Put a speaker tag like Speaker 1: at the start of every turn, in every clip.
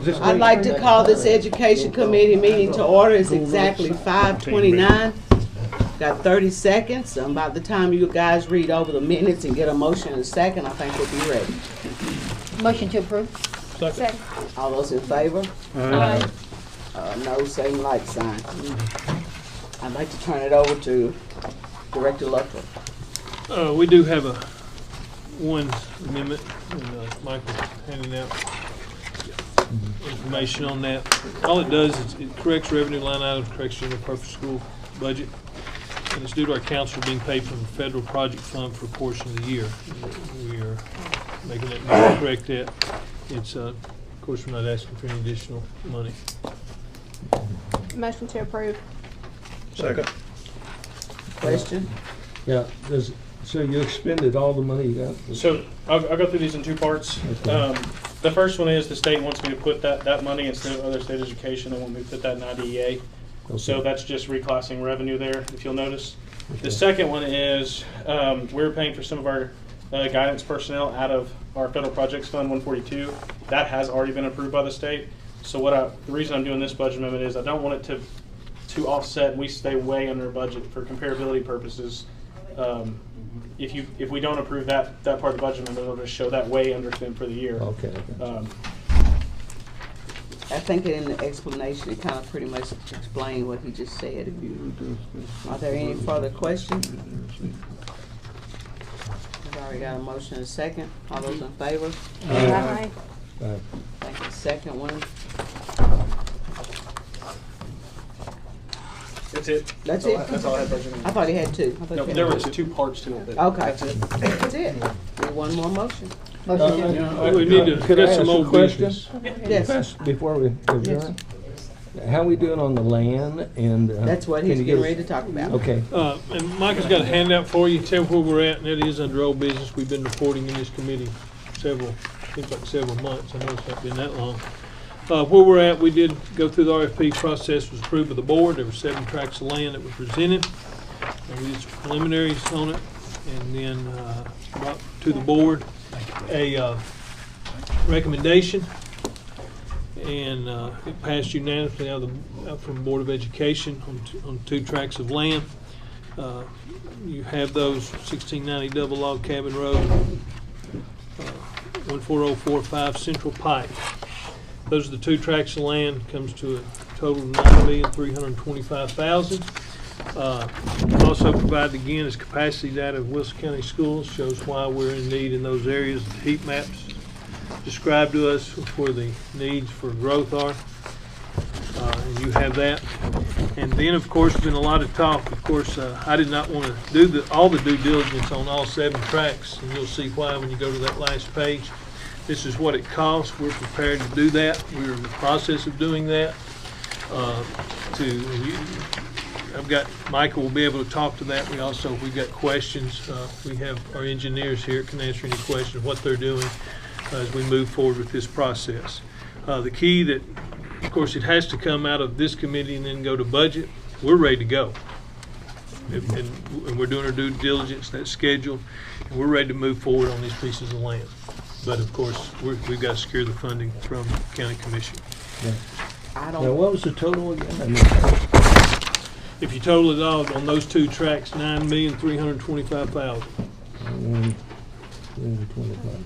Speaker 1: I'd like to call this Education Committee meeting to order. It's exactly 5:29. Got 30 seconds. By the time you guys read over the minutes and get a motion in a second, I think we'll be ready.
Speaker 2: Motion to approve.
Speaker 3: Second.
Speaker 1: All those in favor?
Speaker 3: Aye.
Speaker 1: No, same like sign. I'd like to turn it over to Director Luttrell.
Speaker 4: We do have one amendment, and Michael handing out information on that. All it does is it corrects revenue line items, corrects general purpose school budget, and it's due to our counselor being paid from the federal project fund for a portion of the year. We are making that to correct that. It's of course we're not asking for any additional money.
Speaker 3: Motion to approve.
Speaker 5: Second.
Speaker 1: Question?
Speaker 5: Yeah, so you expended all the money you got?
Speaker 6: So I'll go through these in two parts.
Speaker 5: Okay.
Speaker 6: The first one is the state wants me to put that money instead of other state education. They want me to put that in IDEA.
Speaker 5: Okay.
Speaker 6: So that's just reclassing revenue there, if you'll notice.
Speaker 5: Okay.
Speaker 6: The second one is we're paying for some of our guidance personnel out of our federal projects fund 142. That has already been approved by the state. So the reason I'm doing this budget amendment is I don't want it to offset and we stay way under budget for comparability purposes. If we don't approve that part of the budget amendment, it'll just show that way underspent for the year.
Speaker 5: Okay.
Speaker 1: I think in the explanation, it kind of pretty much explained what he just said. Are there any further questions? We've already got a motion and a second. All those in favor?
Speaker 3: Aye.
Speaker 1: Thank you. Second one.
Speaker 6: That's it.
Speaker 1: That's it?
Speaker 6: That's all I had budget amendment.
Speaker 1: I thought he had two. I thought
Speaker 6: No,
Speaker 1: he had
Speaker 6: there
Speaker 1: one.
Speaker 6: was two parts to it. But
Speaker 1: Okay.
Speaker 6: That's it.
Speaker 1: That's it. Need one more motion.
Speaker 2: Motion to
Speaker 4: We need to
Speaker 5: Could I
Speaker 4: get some
Speaker 5: ask a
Speaker 4: old
Speaker 5: question?
Speaker 4: business.
Speaker 1: Yes.
Speaker 5: Before we adjourn? How we doing on the land and?
Speaker 1: That's what
Speaker 5: can
Speaker 1: he's
Speaker 5: you
Speaker 1: getting
Speaker 5: give us-
Speaker 1: ready to talk about.
Speaker 5: Okay.
Speaker 4: And Micah's got a handout for you, tell where we're at, and that is under old business. We've been reporting in this committee several months. I know it's not been that long. Where we're at, we did go through the RFP process, was approved by the board. There were 7 tracts of land that were presented. And we did some preliminaries on it, and then brought to the board a recommendation, and it passed unanimously out from the Board of Education on 2 tracts of land. You have those 1690 Double Log Cabin Road, 14045 Central Pike. Those are the 2 tracts of land. Comes to a total of $9,325,000. Also provided again is capacity data of Wilson County Schools, shows why we're in need in those areas. The heat maps describe to us where the needs for growth are, and you have that. And then of course there's been a lot of talk. Of course I did not want to do all the due diligence on all 7 tracts, and you'll see why when you go to that last page. This is what it costs. We're prepared to do that. We're in the process of doing that. I've got Michael will be able to talk to that. We've got questions. We have our engineers here that can answer any questions what they're doing as we move forward with this process. The key that, of course, it has to come out of this committee and then go to budget. We're ready to go, and we're doing our due diligence. That's scheduled, and we're ready to move forward on these pieces of land. But of course, we've got to secure the funding from the county commission.
Speaker 5: Yeah.
Speaker 1: I
Speaker 5: Now,
Speaker 1: don't,
Speaker 5: what was the total again?
Speaker 4: If you total it all on those 2 tracks, $9,325,000.
Speaker 5: 125,000.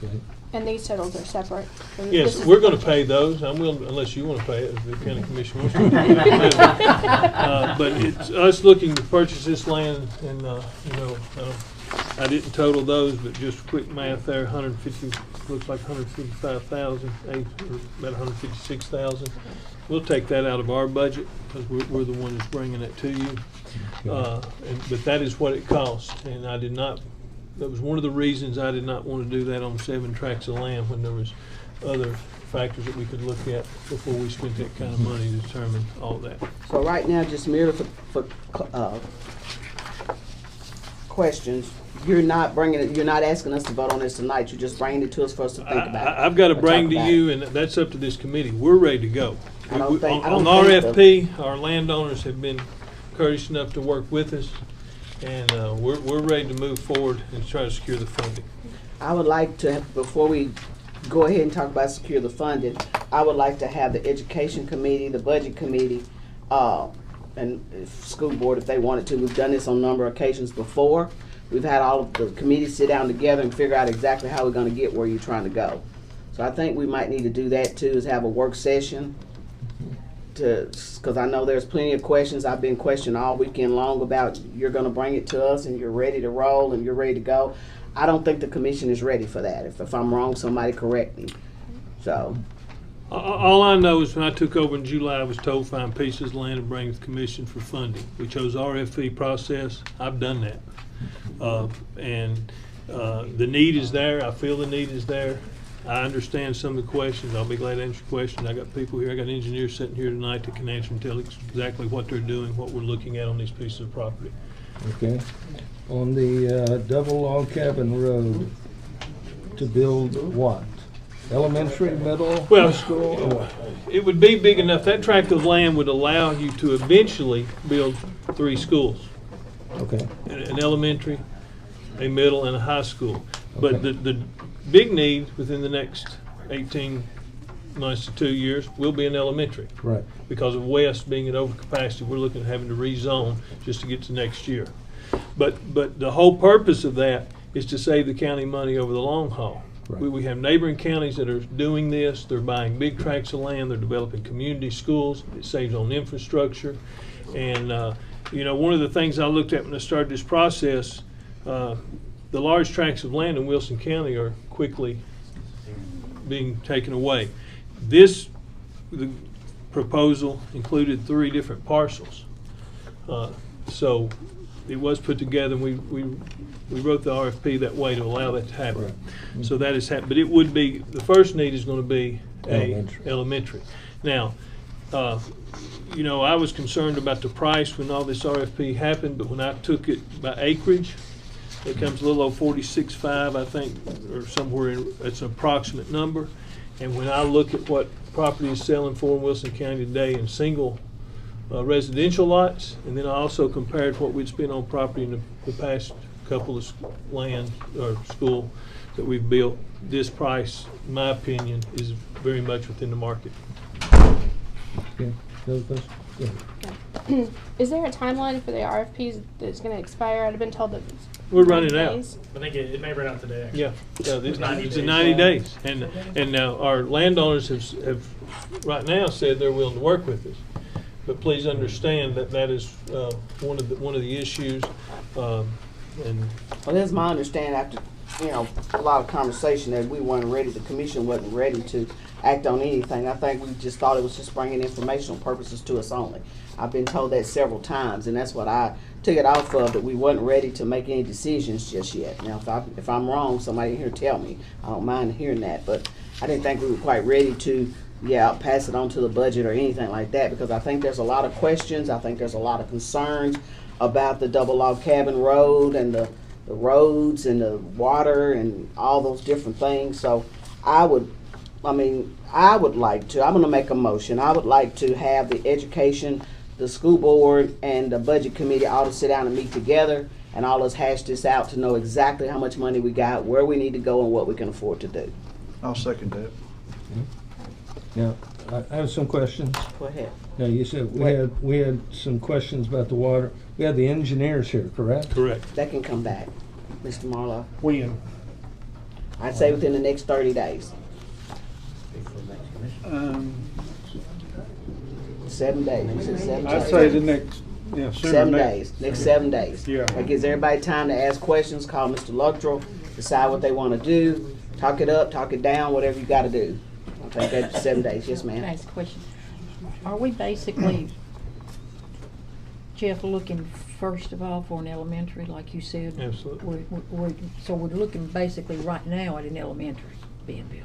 Speaker 5: Okay.
Speaker 3: And these totals are separate. So this
Speaker 4: Yes,
Speaker 3: is-
Speaker 4: we're going to pay those. I'm willing, unless you want to pay it, if the county commission wants to. But it's us looking to purchase this land, and I didn't total those, but just quick math there, 150, looks like 155,000, or about 156,000. We'll take that out of our budget because we're the one that's bringing it to you. But that is what it costs, and that was one of the reasons I did not want to do that on 7 tracts of land when there was other factors that we could look at before we spent that kind of money to determine all that.
Speaker 1: so right now, just merely for questions, you're not asking us to vote on this tonight. You're just bringing it to us for us to think about.
Speaker 4: I've got to
Speaker 1: or
Speaker 4: bring
Speaker 1: talk
Speaker 4: to
Speaker 1: about.
Speaker 4: you, and that's up to this committee. We're ready to go.
Speaker 1: I don't think-
Speaker 4: On the RFP, our landowners have been courteous enough to work with us, and we're ready to move forward and try to secure the funding.
Speaker 1: I would like to, before we go ahead and talk about secure the funding, I would like to have the education committee, the budget committee, and if school board, if they wanted to. We've done this on a number of occasions before. We've had all of the committees sit down together and figure out exactly how we're gonna get where you're trying to go. So I think we might need to do that too, is have a work session because I know there's plenty of questions. I've been questioned all weekend long about you're gonna bring it to us and you're ready to roll and you're ready to go. I don't think the commission is ready for that. If I'm wrong, somebody correct me. So,
Speaker 4: All I know is when I took over in July, I was told find pieces of land and bring it to the commission for funding. We chose RFP process. I've done that. The need is there. I feel the need is there. I understand some of the questions. I'll be glad to answer questions. I got people here. I got engineers sitting here tonight that can answer and tell exactly what they're doing, what we're looking at on these pieces of property.
Speaker 5: Okay. On the double log cabin road, to build what? Elementary, middle,
Speaker 4: Well,
Speaker 5: high school? Or what?
Speaker 4: It would be big enough. That tract of land would allow you to eventually build 3 schools.
Speaker 5: Okay.
Speaker 4: An elementary, a middle, and a high school. But
Speaker 5: Okay.
Speaker 4: the big need within the next 18 months to 2 years will be an elementary.
Speaker 5: Right.
Speaker 4: Because of West being at overcapacity, we're looking at having to rezone just to get to next year. But the whole purpose of that is to save the county money over the long haul.
Speaker 5: Right.
Speaker 4: We have neighboring counties that are doing this. They're buying big tracts of land. They're developing community schools. It saves on infrastructure. And, one of the things I looked at when I started this process, the large tracts of land in Wilson County are quickly being taken away. The proposal included 3 different parcels. So it was put together, and we wrote the RFP that way to allow that to happen.
Speaker 5: Right.
Speaker 4: So that is happening. But it would be, the first need is going to be
Speaker 5: Elementary.
Speaker 4: elementary. Now, I was concerned about the price when all this RFP happened, but when I took it by acreage, it comes a little over 46.5, I think, or somewhere it's an approximate number. And when I look at what property is selling for in Wilson County today in single residential lots, and then I also compared what we'd spent on property in the past couple of land or school that we've built, this price, in my opinion, is very much within the market.
Speaker 5: Okay. Other questions? Yeah.
Speaker 3: Is there a timeline for the RFPs that's gonna expire? I've been told that it's
Speaker 4: We're running out.
Speaker 3: days.
Speaker 6: I think it may run out today, actually.
Speaker 4: Yeah, it's
Speaker 6: 90
Speaker 4: in
Speaker 6: days.
Speaker 4: 90 days. And now our landowners have right now said they're willing to work with us. But please understand that that is one of the issues. And
Speaker 1: well, that's my understanding after, a lot of conversation that we weren't ready, the commission wasn't ready to act on anything. I think we just thought it was just bringing informational purposes to us only. I've been told that several times, and that's what I took it off of, that we wasn't ready to make any decisions just yet. Now, if I'm wrong, somebody here tell me. I don't mind hearing that, but I didn't think we were quite ready to, pass it on to the budget or anything like that, because I think there's a lot of questions. I think there's a lot of concerns about the double log cabin road and the roads and the water and all those different things. So I would like to, I'm gonna make a motion. I would like to have the education, the school board, and the budget committee all to sit down and meet together and all us hash this out to know exactly how much money we got, where we need to go, and what we can afford to do.
Speaker 7: I'll second that.
Speaker 5: Now, I have some questions.
Speaker 1: Go ahead.
Speaker 5: Now, you said we had some questions about the water. We have the engineers here, correct?
Speaker 4: correct.
Speaker 1: That can come back, Mr. Marlowe.
Speaker 4: When?
Speaker 1: I'd say within the next 30 days. 7 days. You said 7 days.
Speaker 7: I'd say the next, sooner
Speaker 1: 7
Speaker 7: than that.
Speaker 1: days. Next 7 days.
Speaker 7: Yeah.
Speaker 1: That gives everybody time to ask questions, call Mr. Luttrell, decide what they want to do, talk it up, talk it down, whatever you got to do. I'll take that 7 days. Yes,
Speaker 2: Can I
Speaker 1: ma'am.
Speaker 2: ask a question? Are we basically, Jeff, looking first of all for an elementary, like you said?
Speaker 4: Absolutely.
Speaker 2: So we're looking basically right now at an elementary being built.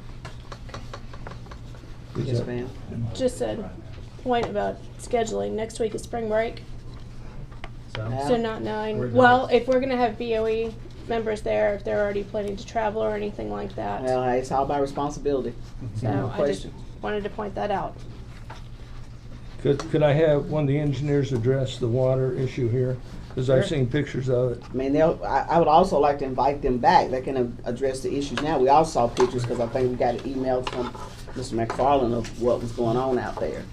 Speaker 5: Is
Speaker 1: Yes,
Speaker 5: that-
Speaker 1: ma'am.
Speaker 3: Just a point about scheduling. Next week is spring break, so not knowing. Well, if we're gonna have BOE members there, if they're already planning to travel or anything like that.
Speaker 1: Well, hey, it's all about responsibility.
Speaker 3: So
Speaker 1: No
Speaker 3: I just
Speaker 1: question.
Speaker 3: wanted to point that out.
Speaker 5: Could I have one of the engineers address the water issue here? Because I've
Speaker 1: Sure.
Speaker 5: seen pictures of it.
Speaker 1: I mean, I would also like to invite them back. They can address the issues now. We all saw pictures because I think we got an email from Mr. McFarland of what was going on out there.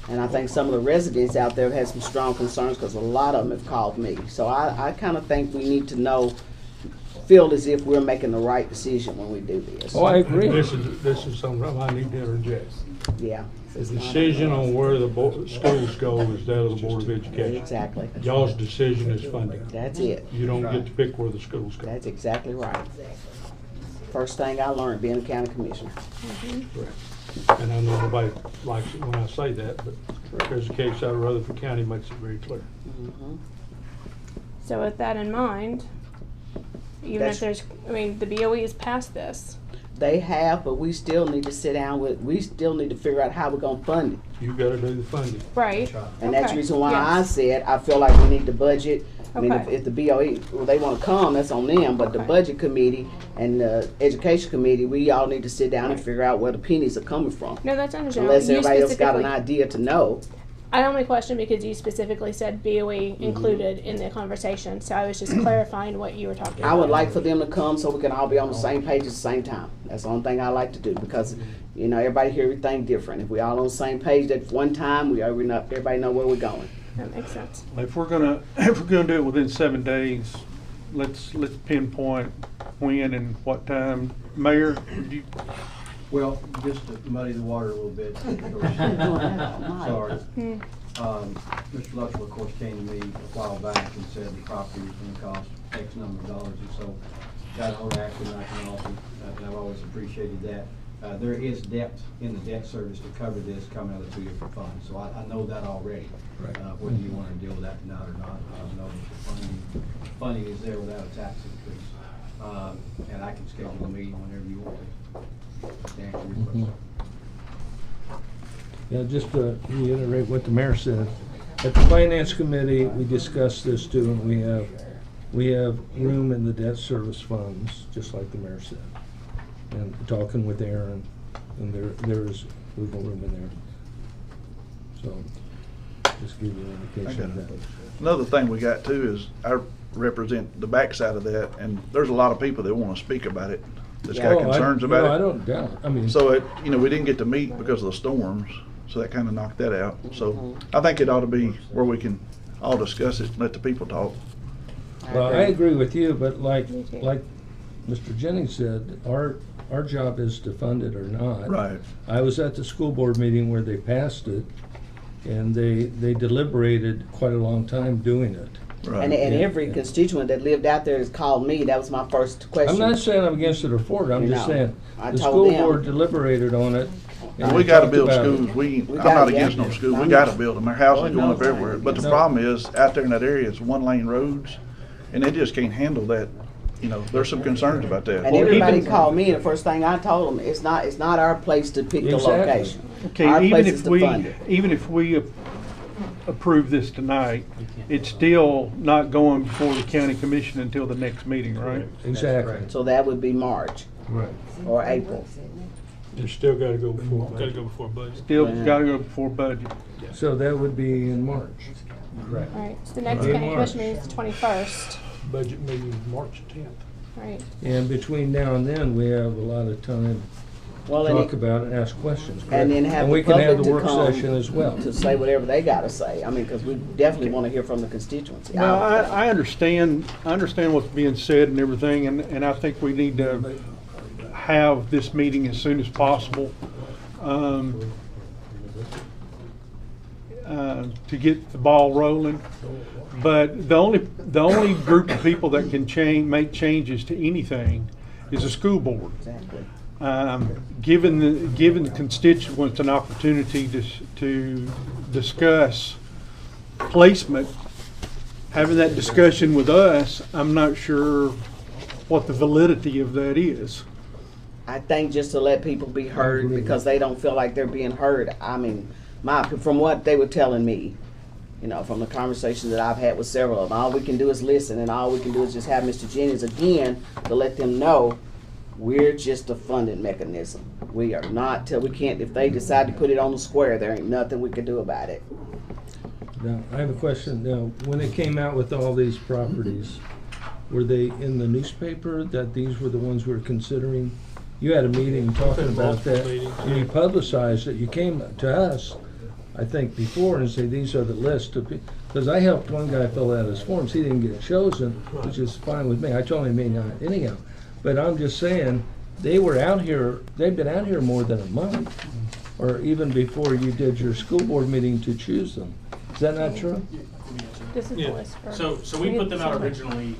Speaker 1: And I think some of the residents out there have had some strong concerns because a lot of them have called me. So I kind of think we need to feel as if we're making the right decision when we do this.
Speaker 5: Oh, I agree.
Speaker 8: This is something I need to interject.
Speaker 1: Yeah.
Speaker 8: The decision on where the schools go is that of the Board of Education.
Speaker 1: Exactly.
Speaker 8: Y'all's decision is funding.
Speaker 1: That's it.
Speaker 8: You don't get to pick where the schools go.
Speaker 1: That's exactly right. First thing I learned being a county commissioner.
Speaker 8: And I know nobody likes it when I say that, but there's a case out of Rutherford County makes it very clear.
Speaker 3: So with that in mind, even if there's, I mean, the BOE has passed this.
Speaker 1: They have, but we still need to sit down we still need to figure out how we're gonna fund it.
Speaker 8: You gotta do the funding.
Speaker 3: Right.
Speaker 1: And that's the
Speaker 3: Okay.
Speaker 1: reason why I
Speaker 3: Yes.
Speaker 1: said, I feel like we need the budget. I mean,
Speaker 3: Okay.
Speaker 1: if the BOE, well, they wanna come, that's on them, but the
Speaker 3: Okay.
Speaker 1: budget committee and the education committee, we all need to sit down and figure out where the pennies are coming from.
Speaker 3: No, that's understandable.
Speaker 1: Unless
Speaker 3: You
Speaker 1: everybody else got an
Speaker 3: specifically-
Speaker 1: idea to know.
Speaker 3: I only questioned because you specifically said BOE included in the conversation, so I was just clarifying what you were talking about.
Speaker 1: I would like for them to come so we can all be on the same page at the same time. That's the only thing I like to do because, everybody hear everything different. If we all on the same page at one time, everybody know where we're going.
Speaker 3: That makes sense.
Speaker 7: If we're gonna do it within 7 days, let's pinpoint when and what time. Mayor, do you,
Speaker 9: Well, just to muddy the water a little bit, sorry. Mr. Luttrell, of course, came to me a while back and said the property was gonna cost X number of dollars, and so got a hold of Acton, and I can also, and I've always appreciated that. There is depth in the debt service to cover this coming out of the 2 different funds, so I know that already.
Speaker 5: Right.
Speaker 9: Whether you wanna deal with that tonight or not, I know that the funding is there without a tax increase. And I can schedule a meeting whenever you want to answer your question.
Speaker 5: Yeah, just to reiterate what the mayor said, at the finance committee, we discussed this too, and we have room in the debt service funds, just like the mayor said. And talking with Aaron, and there is wiggle room in there. So, just give you an indication of that.
Speaker 7: another thing we got too is I represent the backside of that, and there's a lot of people that wanna speak about it, that's got concerns about it.
Speaker 5: I don't doubt it. I mean.
Speaker 7: So we didn't get to meet because of the storms, so that kind of knocked that out. So I think it ought to be where we can all discuss it, and let the people talk.
Speaker 5: Well, I agree with you, but like Mr. Jennings said, our job is to fund it or not.
Speaker 7: Right.
Speaker 5: I was at the school board meeting where they passed it, and they deliberated quite a long time doing it.
Speaker 7: Right.
Speaker 1: And every constituent that lived out there has called me. That was my first question.
Speaker 5: I'm not saying I'm against it or for it, I'm just saying,
Speaker 1: I
Speaker 5: the
Speaker 1: told
Speaker 5: school
Speaker 1: them.
Speaker 5: board deliberated on it. and
Speaker 7: We
Speaker 5: they
Speaker 7: gotta
Speaker 5: talked
Speaker 7: build
Speaker 5: about it.
Speaker 7: schools. I'm
Speaker 1: gotta,
Speaker 7: not against
Speaker 1: yeah.
Speaker 7: no schools. We
Speaker 1: I'm
Speaker 7: gotta
Speaker 1: not-
Speaker 7: build them. Their houses
Speaker 1: Lord
Speaker 7: going up
Speaker 1: knows I
Speaker 7: everywhere.
Speaker 1: ain't
Speaker 7: But the
Speaker 5: No.
Speaker 7: problem is, out there in that area, it's 1-lane roads, and they just can't handle that. There's some concerns about that.
Speaker 1: And everybody called me, and the first thing I told them, it's not our place to pick the
Speaker 5: Exactly.
Speaker 1: location.
Speaker 7: Okay,
Speaker 1: Our
Speaker 7: even
Speaker 1: place
Speaker 7: if
Speaker 1: is to fund it.
Speaker 7: we approve this tonight, it's still not going before the county commission until the next meeting, right?
Speaker 5: Exactly.
Speaker 1: So that would be March
Speaker 5: Right.
Speaker 1: or April.
Speaker 8: You still gotta go before.
Speaker 4: Gotta go before budget.
Speaker 7: Still
Speaker 1: Yeah.
Speaker 7: gotta go before budget.
Speaker 5: So that would be in March. Correct.
Speaker 3: Right, so the next
Speaker 5: Right.
Speaker 3: county
Speaker 5: March.
Speaker 3: commission meeting is the 21st,
Speaker 8: Budget meeting March 10th.
Speaker 3: right?
Speaker 5: And between now and then, we have a lot of time
Speaker 1: Well,
Speaker 5: to
Speaker 1: and
Speaker 5: talk about it and ask questions.
Speaker 1: and then
Speaker 5: correct?
Speaker 1: have
Speaker 5: And we
Speaker 1: the
Speaker 5: can have
Speaker 1: public
Speaker 5: the
Speaker 1: to
Speaker 5: work
Speaker 1: come
Speaker 5: session as well.
Speaker 1: to say whatever they gotta say. I mean, because we definitely want to hear from the constituency.
Speaker 7: Well, I understand what's being said and everything, and I think we need to have this meeting as soon as possible, to get the ball rolling. But the only group of people that can make changes to anything is the school board.
Speaker 1: Exactly.
Speaker 7: Given the constituents an opportunity to discuss placement, having that discussion with us, I'm not sure what the validity of that is.
Speaker 1: I think just to let people be heard because they don't feel like they're being heard. I mean, from what they were telling me, from the conversations that I've had with several of them, all we can do is listen, and all we can do is just have Mr. Jennings again to let them know We're just a funding mechanism. We are not, till we can't, if they decide to put it on the square, there ain't nothing we can do about it.
Speaker 5: Now, I have a question. Now, when it came out with all these properties, were they in the newspaper that these were the ones we were considering? You had a meeting talking about that, and you publicized it. You came to us, I think, before and say these are the list of, because I helped one guy fill out his forms. He didn't get chosen, which is fine with me. I told him he may not anyhow. But I'm just saying, they were out here, they've been out here more than a month, or even before you did your school board meeting to choose them. Is that not true?
Speaker 3: This is
Speaker 4: Yeah.
Speaker 3: the list.
Speaker 6: So we put them out originally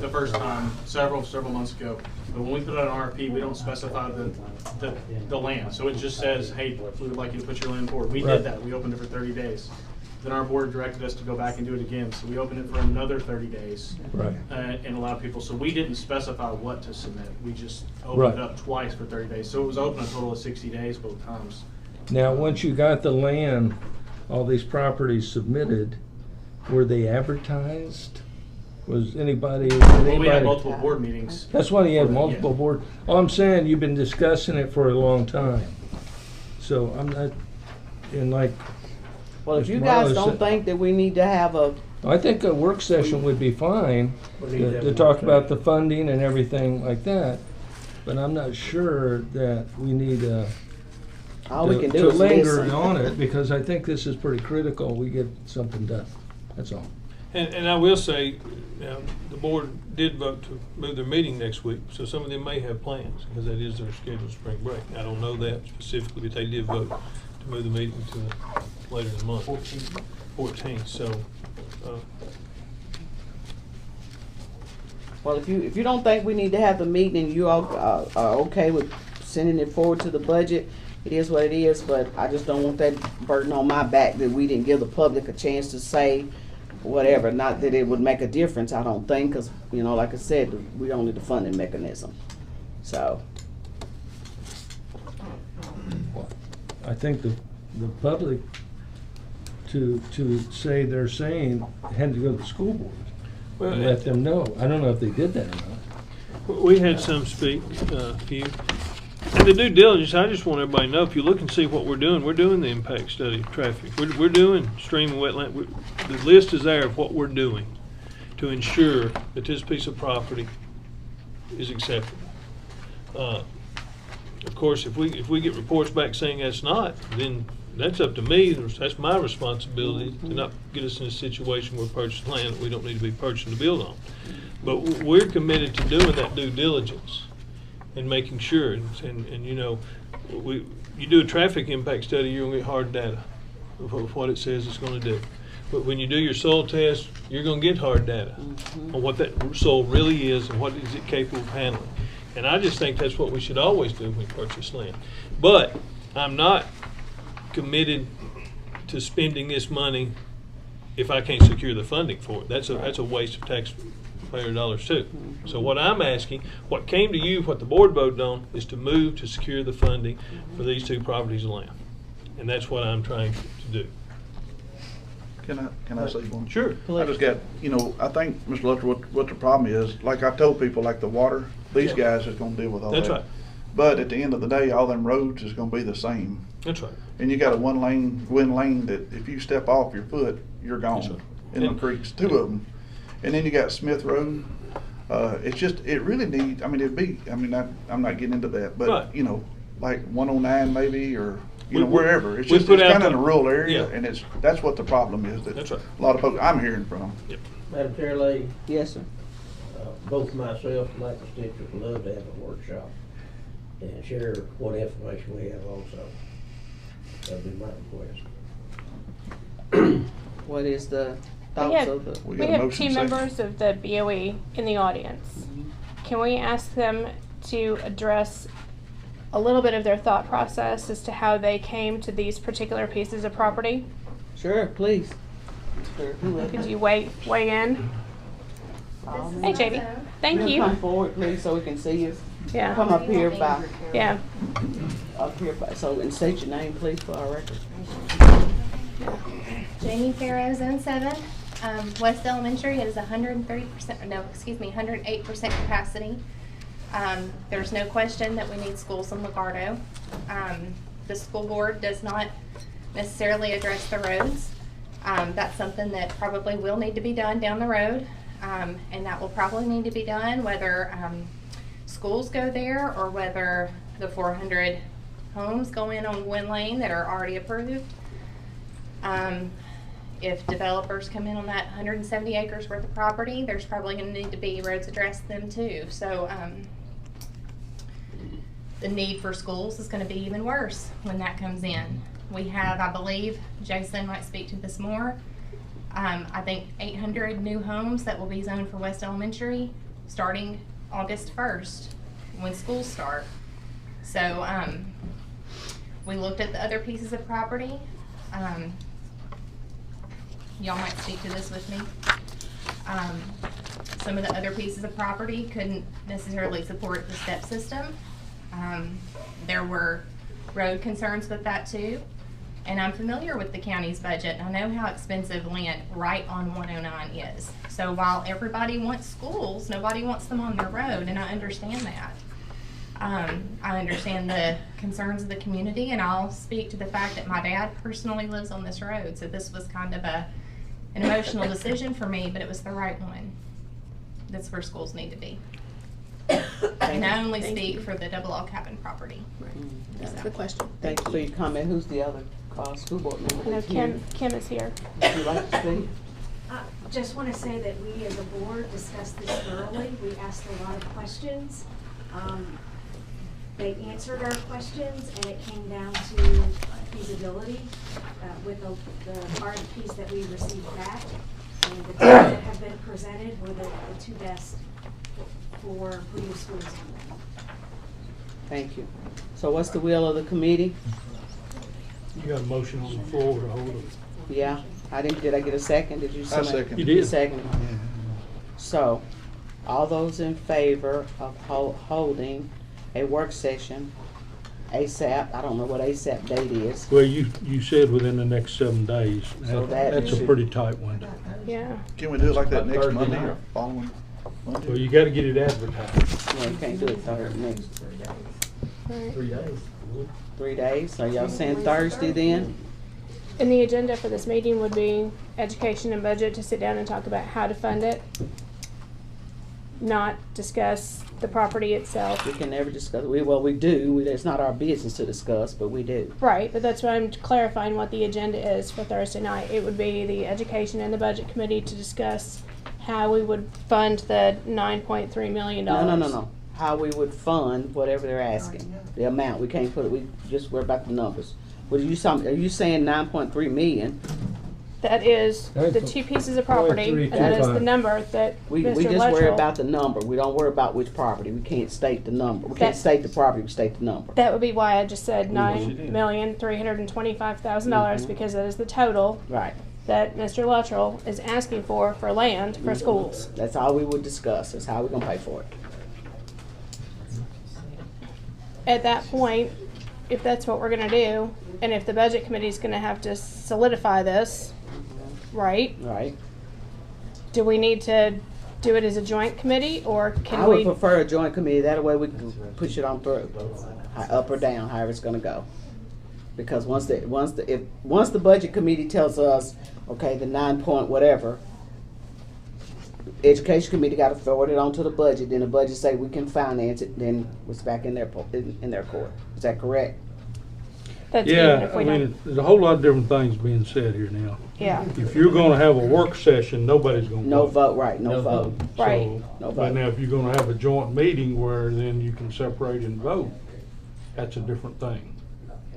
Speaker 6: the first time, several months ago. But when we put out an RFP, we don't specify the land. So it just says, hey, we would like you to put your land forward. We
Speaker 5: Right.
Speaker 6: did that. We opened it for 30 days. Then our board directed us to go back and do it again. So we opened it for another 30 days.
Speaker 5: Right.
Speaker 6: And allowed people. So we didn't specify what to submit. We just opened
Speaker 5: Right.
Speaker 6: it up twice for 30 days. So it was open a total of 60 days both times.
Speaker 5: Now, once you got the land, all these properties submitted, were they advertised? Was anybody, did
Speaker 6: Well, we had
Speaker 5: anybody?
Speaker 6: multiple board meetings.
Speaker 5: That's why you had
Speaker 6: Yeah.
Speaker 5: multiple board. All I'm saying, you've been discussing it for a long time. So I'm not, and like,
Speaker 1: Well, if
Speaker 5: Mr.
Speaker 1: you
Speaker 5: Morales
Speaker 1: guys don't
Speaker 5: said-
Speaker 1: think that we need to have a,
Speaker 5: I think a work session would be fine to talk about the funding and everything like that. But I'm not sure that we need
Speaker 1: all we can
Speaker 5: to
Speaker 1: do is
Speaker 5: linger
Speaker 1: listen.
Speaker 5: on it, because I think this is pretty critical. We get something done. That's all.
Speaker 4: And I will say, now, the board did vote to move their meeting next week, so some of them may have plans, because that is their scheduled spring break. I don't know that specifically, but they did vote to move the meeting to later in the month. 14th, so,
Speaker 1: Well, if you don't think we need to have the meeting and you all are okay with sending it forward to the budget, it is what it is, but I just don't want that burden on my back that we didn't give the public a chance to say whatever. Not that it would make a difference, I don't think, because, you know, like I said, we only the funding mechanism. So,
Speaker 5: I think the public, to say they're saying, had to go to the school board
Speaker 4: well,
Speaker 5: and let them know. I don't know if they did that or not.
Speaker 4: we had some speak, a few. And the due diligence, I just want everybody to know, if you look and see what we're doing the impact study of traffic. We're doing stream and wetland. The list is there of what we're doing to ensure that this piece of property is acceptable. Of course, if we get reports back saying that's not, then that's up to me. That's my responsibility to not get us in a situation where we're purchasing land that we don't need to be purchasing to build on. But we're committed to doing that due diligence and making sure, and you know, you do a traffic impact study, you're gonna get hard data of what it says it's gonna do. But when you do your soil test, you're gonna get hard data on what that soil really is and what is it capable of handling. And I just think that's what we should always do when we purchase land. But I'm not committed to spending this money if I can't secure the funding for it. That's a waste of taxpayer dollars too. So what I'm asking, what came to you, what the board voted on, is to move to secure the funding for these two properties of land. And that's what I'm trying to do.
Speaker 10: Can I say one?
Speaker 4: Sure.
Speaker 10: I just got, you know, I think, Mr. Lutcher, what the problem is, like I told people, like the water, these guys is gonna deal with all that.
Speaker 4: That's right.
Speaker 10: But at the end of the day, all them roads is gonna be the same.
Speaker 4: That's right.
Speaker 10: And you got a one lane that if you step off your foot, you're
Speaker 4: That's
Speaker 10: gone.
Speaker 4: right.
Speaker 10: In the
Speaker 4: And-
Speaker 10: creeks, two of them. And then you got Smith Road. It's just, it really need, I mean, I'm not getting into that,
Speaker 4: Right.
Speaker 10: but, you know, like 109 maybe, or, you know,
Speaker 4: We-
Speaker 10: wherever. It's
Speaker 4: we
Speaker 10: just,
Speaker 4: put
Speaker 10: it's
Speaker 4: out
Speaker 10: kind of
Speaker 4: the-
Speaker 10: in a rural area,
Speaker 4: yeah.
Speaker 10: and that's what the problem is, that
Speaker 4: That's right.
Speaker 10: a lot of folks, I'm hearing from.
Speaker 11: Madam Chair Lady,
Speaker 1: yes, sir.
Speaker 11: both myself and my constituents would love to have a workshop and share what information we have also. That'd be my request.
Speaker 1: What is the
Speaker 3: We
Speaker 1: thoughts
Speaker 3: have,
Speaker 1: of the?
Speaker 10: We
Speaker 3: we
Speaker 10: got a
Speaker 3: have
Speaker 10: motion
Speaker 3: two
Speaker 10: second.
Speaker 3: members of the BOE in the audience. Can we ask them to address a little bit of their thought process as to how they came to these particular pieces of property?
Speaker 1: Sure, please. Sure.
Speaker 3: Could you weigh in? Hey, JD. Thank you.
Speaker 1: Come forward, please, so we can see you.
Speaker 3: Yeah.
Speaker 1: Come up here by,
Speaker 3: Yeah.
Speaker 1: so, and state your name, please, for our record.
Speaker 12: Jamie Farrow, Zone 7. West Elementary, it is 108% capacity.
Speaker 13: There's no question that we need schools in Legardo. The school board does not necessarily address the roads. That's something that probably will need to be done down the road, and that will probably need to be done whether schools go there or whether the 400 homes go in on Gwen Lane that are already approved. If developers come in on that 170 acres worth of property, there's probably going to need to be roads addressed to them too. So the need for schools is going to be even worse when that comes in. We have, I believe, Jason might speak to this more, I think 800 new homes that will be zoned for West Elementary starting August 1st when schools start. So we looked at the other pieces of property. Y'all might speak to this with me. Some of the other pieces of property couldn't necessarily support the step system. There were road concerns with that too. And I'm familiar with the county's budget, and I know how expensive land right on 109 is. So while everybody wants schools, nobody wants them on their road, and I understand that. I understand the concerns of the community, and I'll speak to the fact that my dad personally lives on this road, so this was kind of an emotional decision for me, but it was the right one. That's where schools need to be. And I only speak for the double log cabin property.
Speaker 3: That's the question.
Speaker 1: Thank you for your comment. Who's the other school board member?
Speaker 3: I know
Speaker 1: that's here?
Speaker 3: Kim is here.
Speaker 1: Would you like to speak?
Speaker 14: Just want to say that we as a board discussed this thoroughly. We asked a lot of questions. They answered our questions, and it came down to feasibility with the RFPs that we received back. And the two that have been presented were the two best for putting schools on.
Speaker 1: Thank you. So what's the will of the committee?
Speaker 8: You got a motion on the floor to hold it.
Speaker 1: Yeah, did I get a second? Did you?
Speaker 10: I second.
Speaker 8: You did.
Speaker 1: Second. So, all those in favor of holding a work session ASAP, I don't know what ASAP date is.
Speaker 8: Well, you said within the next 7 days.
Speaker 1: So
Speaker 8: That's a pretty tight window.
Speaker 3: Yeah.
Speaker 10: Can we do it like that next
Speaker 5: Thursday
Speaker 10: Monday
Speaker 5: night.
Speaker 10: or following Monday?
Speaker 8: Well, you gotta get it advertised.
Speaker 1: Well, you can't do it next
Speaker 3: Right.
Speaker 5: 3 days.
Speaker 1: 3 days. So y'all saying Thursday then?
Speaker 3: And the agenda for this meeting would be education and budget to sit down and talk about how to fund it, not discuss the property itself.
Speaker 1: We can never discuss. We do. It's not our business to discuss, but we do.
Speaker 3: Right, but that's why I'm clarifying what the agenda is for Thursday night. It would be the education and the budget committee to discuss how we would fund the $9.3 million.
Speaker 1: No. How we would fund whatever they're asking. The amount. We can't put it. We just worry about the numbers. Are you saying 9.3 million?
Speaker 3: That is the two pieces of property, and that is the number that
Speaker 1: We
Speaker 3: Mr.
Speaker 1: just worry
Speaker 3: Luttrell.
Speaker 1: about the number. We don't worry about which property. We can't state the number. We can't state the property. We state the number.
Speaker 3: That would be why I just said $9,325,000 because that is the total
Speaker 1: Right.
Speaker 3: that Mr. Luttrell is asking for land for schools.
Speaker 1: That's all we would discuss. Is how we're gonna pay for it.
Speaker 3: At that point, if that's what we're gonna do, and if the budget committee is gonna have to solidify this, right?
Speaker 1: Right.
Speaker 3: Do we need to do it as a joint committee, or can
Speaker 1: I would
Speaker 3: we?
Speaker 1: prefer a joint committee. That way we can push it on through, up or down, however it's gonna go. Because once the budget committee tells us, okay, the 9 point whatever, education committee got to forward it onto the budget. Then the budget say we can finance it. Then it's back in their court. Is that correct?
Speaker 3: That's even
Speaker 8: Yeah,
Speaker 3: if
Speaker 8: I
Speaker 3: we
Speaker 8: mean,
Speaker 3: don't.
Speaker 8: there's a whole lot of different things being said here now.
Speaker 3: Yeah.
Speaker 8: If you're gonna have a work session, nobody's gonna
Speaker 1: No
Speaker 8: vote.
Speaker 1: vote. Right. No vote.
Speaker 3: Right.
Speaker 8: So,
Speaker 1: No
Speaker 8: but
Speaker 1: vote.
Speaker 8: now if you're gonna have a joint meeting where then you can separate and vote, that's a different thing.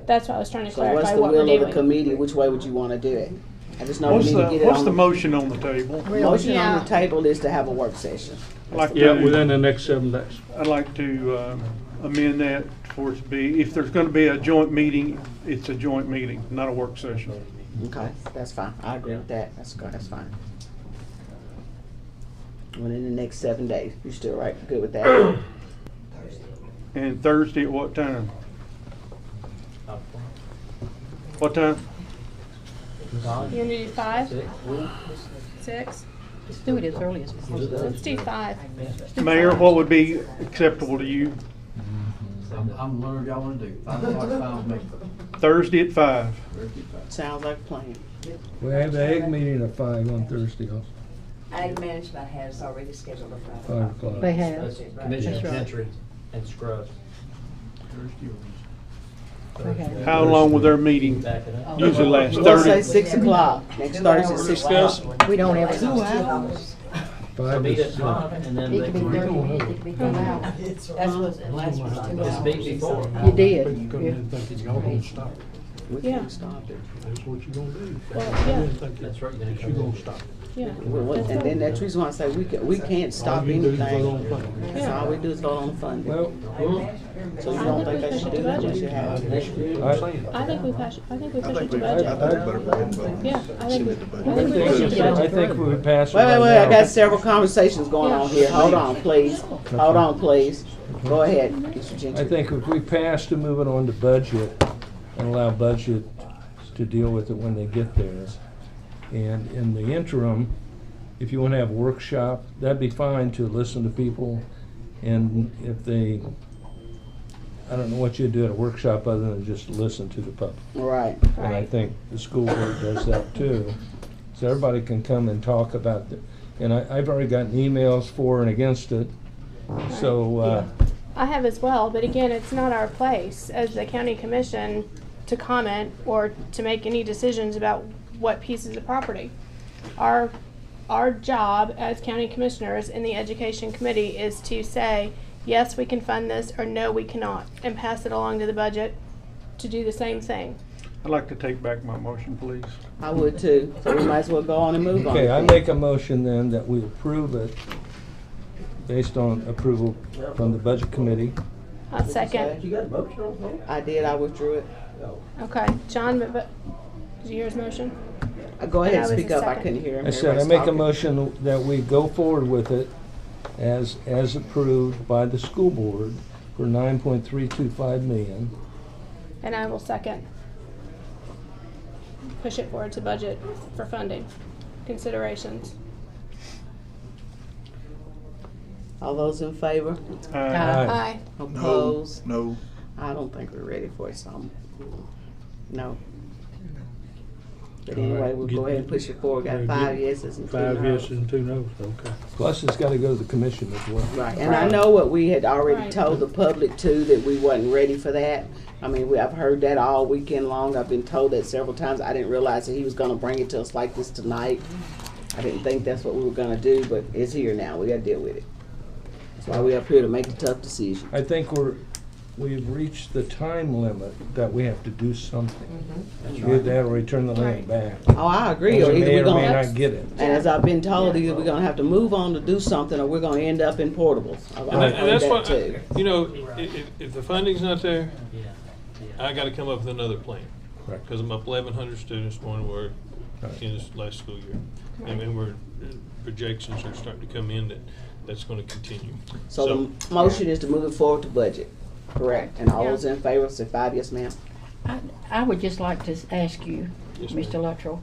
Speaker 3: That's what I was trying to
Speaker 1: So what's
Speaker 3: clarify
Speaker 1: the
Speaker 3: what we're
Speaker 1: will of the
Speaker 3: doing.
Speaker 1: committee? Which way would you want to do it? I just know we
Speaker 7: What's
Speaker 1: need to get it
Speaker 7: what's
Speaker 1: on.
Speaker 7: the motion on the table?
Speaker 1: Motion on
Speaker 3: Yeah.
Speaker 1: the table is to have a work session.
Speaker 7: I'd like
Speaker 8: Yeah,
Speaker 7: to-
Speaker 8: within the next 7 days.
Speaker 7: I'd like to amend that for it to be, if there's going to be a joint meeting, it's a joint meeting, not a work session.
Speaker 1: Okay, that's fine. I agree with that. That's good. That's fine. Within the next 7 days. You still right? Good with that?
Speaker 7: And Thursday at what time? What time?
Speaker 3: You want to do 5? 6?
Speaker 2: Let's do it as early as possible.
Speaker 3: Let's do 5.
Speaker 7: Mayor, what would be acceptable to you?
Speaker 9: I'm wondering y'all wanna do, 5 o'clock, fine with me.
Speaker 7: Thursday at 5.
Speaker 9: Thursday at 5.
Speaker 1: Sounds like a plan.
Speaker 5: We have the egg meeting at 5 on Thursday also,
Speaker 15: Ag management has already scheduled a
Speaker 5: 5 o'clock.
Speaker 2: They have.
Speaker 15: Commission
Speaker 2: That's right.
Speaker 15: Gentry and Scruggs.
Speaker 2: Okay.
Speaker 7: How long will their meeting usually last?
Speaker 1: We'll say
Speaker 7: 30?
Speaker 1: 6 o'clock, next Thursday, 6 o'clock.
Speaker 2: We don't ever.
Speaker 1: 2 hours.
Speaker 5: 5
Speaker 15: Meet
Speaker 5: to
Speaker 15: at
Speaker 5: 6.
Speaker 15: 5 and then
Speaker 2: It
Speaker 15: they
Speaker 2: could be 30 minutes, it could be 2 hours.
Speaker 15: That's what last was 2 hours. Speak before.
Speaker 2: You did.
Speaker 8: Come in thinking y'all gonna stop.
Speaker 1: We
Speaker 3: Yeah.
Speaker 1: can't stop it.
Speaker 8: That's what you gonna do.
Speaker 3: Well,
Speaker 8: Come
Speaker 3: yeah.
Speaker 8: in thinking
Speaker 15: That's right, you're gonna
Speaker 8: that
Speaker 15: come
Speaker 8: you
Speaker 15: in.
Speaker 8: gonna stop.
Speaker 3: Yeah.
Speaker 1: And then that's the reason why I say we can't stop
Speaker 8: All you do is vote on
Speaker 1: anything.
Speaker 8: funding.
Speaker 1: So all we do is vote on the funding.
Speaker 5: Well,
Speaker 1: So you don't think they should do that, we should have it.
Speaker 3: I think we push it to
Speaker 10: I
Speaker 3: budget.
Speaker 10: think better go ahead and vote.
Speaker 3: Yeah, I think we
Speaker 5: I
Speaker 3: push it to budget.
Speaker 5: think we would pass it
Speaker 1: Wait,
Speaker 5: right
Speaker 1: I
Speaker 5: now.
Speaker 1: got several conversations going on here. Hold on, please. Hold on, please. Go ahead, Mr.
Speaker 5: I
Speaker 1: Gentry.
Speaker 5: think if we pass to move it on to budget and allow budget to deal with it when they get there. And in the interim, if you want to have a workshop, that'd be fine to listen to people. And if they, I don't know what you'd do at a workshop other than just listen to the public.
Speaker 1: Right.
Speaker 5: And I think the school board does that too. So everybody can come and talk about it. And I've already gotten emails for and against it. So,
Speaker 3: I have as well, but again, it's not our place as the county commission to comment or to make any decisions about what pieces of property. Our job as county commissioners in the education committee is to say, yes, we can fund this, or no, we cannot, and pass it along to the budget to do the same thing.
Speaker 7: I'd like to take back my motion, please.
Speaker 1: I would too. So we might as well go on and move on.
Speaker 5: okay, I make a motion then that we approve it based on approval from the budget committee.
Speaker 3: A second.
Speaker 11: You got a motion on the floor?
Speaker 1: I did, I withdrew it.
Speaker 3: Okay, John, but did you hear his motion?
Speaker 1: Go ahead and
Speaker 3: That was
Speaker 1: speak
Speaker 3: a
Speaker 1: up, I
Speaker 3: second.
Speaker 1: couldn't hear him.
Speaker 5: I said, I
Speaker 1: Everybody's
Speaker 5: make a
Speaker 1: talking.
Speaker 5: motion that we go forward with it as approved by the school board for 9.325 million.
Speaker 3: And I will second. Push it forward to budget for funding considerations.
Speaker 1: All those in favor?
Speaker 3: Aye.
Speaker 1: Opposed?
Speaker 10: No.
Speaker 1: I don't think we're ready for it, so no. But anyway, we'll go ahead and push it forward. Got 5 yeses and 2
Speaker 8: 5
Speaker 1: noes.
Speaker 8: yeses and 2 noes, okay.
Speaker 5: Plus, it's got to go to the commission as well.
Speaker 1: Right, and I know what we had already
Speaker 3: Right.
Speaker 1: told the public too, that we wasn't ready for that. I mean, I've heard that all weekend long. I've been told that several times. I didn't realize that he was gonna bring it to us like this tonight. I didn't think that's what we were gonna do, but it's here now. We gotta deal with it. That's why we're up here to make the tough decision.
Speaker 5: I think we've reached the time limit that we have to do something. Either that or return the land back.
Speaker 1: Oh, I agree.
Speaker 5: Or
Speaker 1: Or
Speaker 5: we
Speaker 1: either
Speaker 5: may
Speaker 1: we're
Speaker 5: or may
Speaker 1: gonna,
Speaker 5: not get it.
Speaker 1: and as I've been told, either we're gonna have to move on to do something, or we're gonna end up in portables. I've
Speaker 4: And
Speaker 1: heard
Speaker 4: that's
Speaker 1: that
Speaker 4: what,
Speaker 1: too.
Speaker 4: you know, if the funding's not there, I gotta come up with another plan.
Speaker 5: Right.
Speaker 4: Because I'm up 1,100 students more than we were
Speaker 5: Right.
Speaker 4: in this last school year. And then projections are starting to come in that's gonna continue.
Speaker 1: So the motion is to move it forward to budget, correct? And all
Speaker 3: Yeah.
Speaker 1: those in favor, say 5 yes, ma'am.
Speaker 2: I would just like to ask you,
Speaker 4: Yes,
Speaker 2: Mr.
Speaker 4: ma'am.
Speaker 2: Luttrell,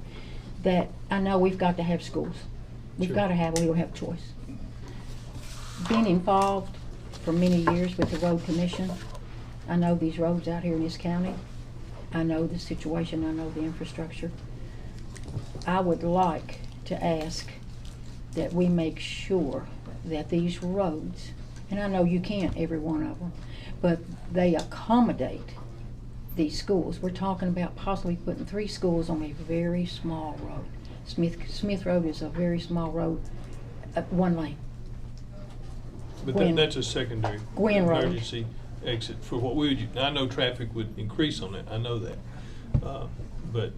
Speaker 2: that I know we've got to have schools. We've
Speaker 4: Sure.
Speaker 2: got to have, we don't have choice. Being involved for many years with the road commission, I know these roads out here in this county. I know the situation, I know the infrastructure. I would like to ask that we make sure that these roads, and I know you can't every one of them, but they accommodate these schools. We're talking about possibly putting 3 schools on a very small road. Smith Road is a very small road, 1 lane.
Speaker 4: But
Speaker 2: Gwen.
Speaker 4: that's a secondary
Speaker 2: Gwen Road.
Speaker 4: emergency exit for what we would, I know traffic would increase on that, I know that. But